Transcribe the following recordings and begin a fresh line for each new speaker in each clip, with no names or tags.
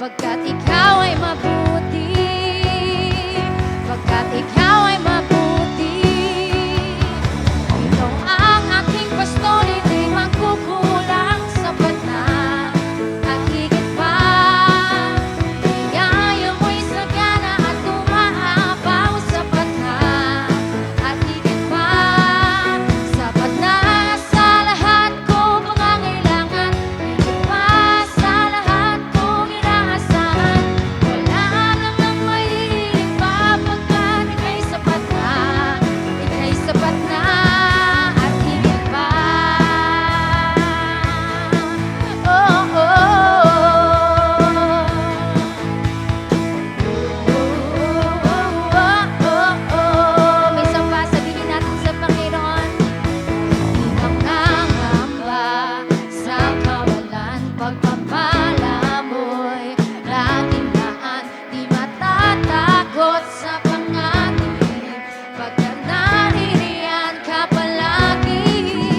pagkat ikaw ay mabuti, pagkat ikaw ay mabuti. Ikaw ang aking pastor, hindi magkukulang, sapat na at higit pa. Biyaya mo'y sagana at umaapaw, sapat na at higit pa. Sapat na sa lahat kong pangangailangan, higit pa sa lahat kong inaasahan. Wala namang mahihiling pa pagkat ika'y sapat na, ika'y sapat na at higit pa. Oh, oh, oh. May samba, sabihin natin sa Panginoon. Di mangangamba sa kawalan, pagpapala mo'y laging daan. Di matatakot sa panganib, pagkat naririyan ka palagi.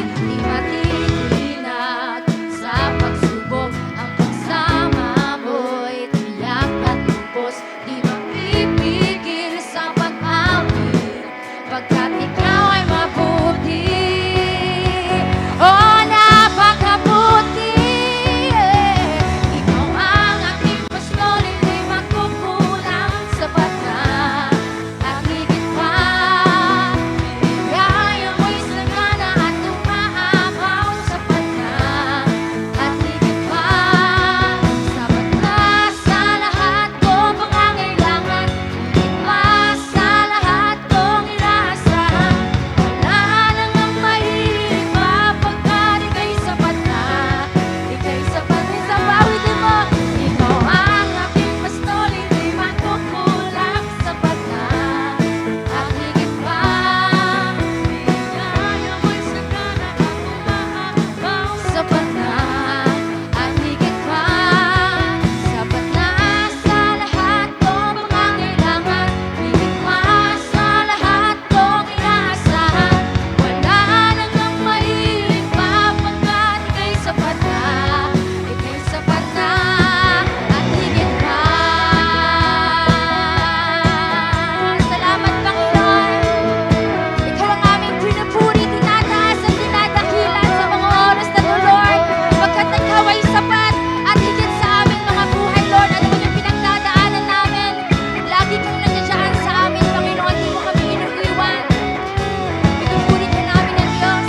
Di matitinag sa pagsubok, ang pagsama mo'y tiyak at lubos. Di mapipigil sa pag-awit, pagkat ikaw ay mabuti. Oh, napakabuti. Ikaw ang aking pastor, hindi magkukulang, sapat na at higit pa. Biyaya mo'y sagana at umaapaw, sapat na at higit pa. Sapat na sa lahat kong pangangailangan, higit pa sa lahat kong inaasahan. Wala namang mahihiling pa pagkat ika'y sapat na, ika'y sapat na sa bawitin mo. Ikaw ang aking pastor, hindi magkukulang, sapat na at higit pa. Biyaya mo'y sagana at umaapaw, sapat na at higit pa. Sapat na sa lahat kong pangangailangan, higit pa sa lahat kong inaasahan. Wala namang mahihiling pa pagkat ika'y sapat na, ika'y sapat na at higit pa. Salamat, Panginoon. Ikaw ang aming pinupuri, tinataas at tinadakilan sa mga oras na to, Lord, pagkat ikaw ay sapat at higit sa aming mga buhay, Lord. Ano man yung pinagdadaanan namin, lagi kang nandiyan sa amin, Panginoon. Di mo kami iniiwan. Pinupuri ka namin ng Diyos.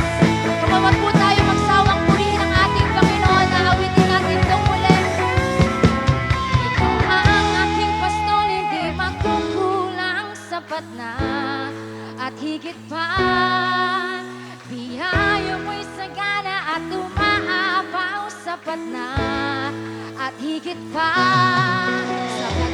Tumawag po tayo magsawang purihin ang ating Panginoon na awitin natin itong muli. Ikaw ang aking pastor, hindi magkukulang, sapat na at higit pa. Biyaya mo'y sagana at umaapaw, sapat na at higit pa. Sapat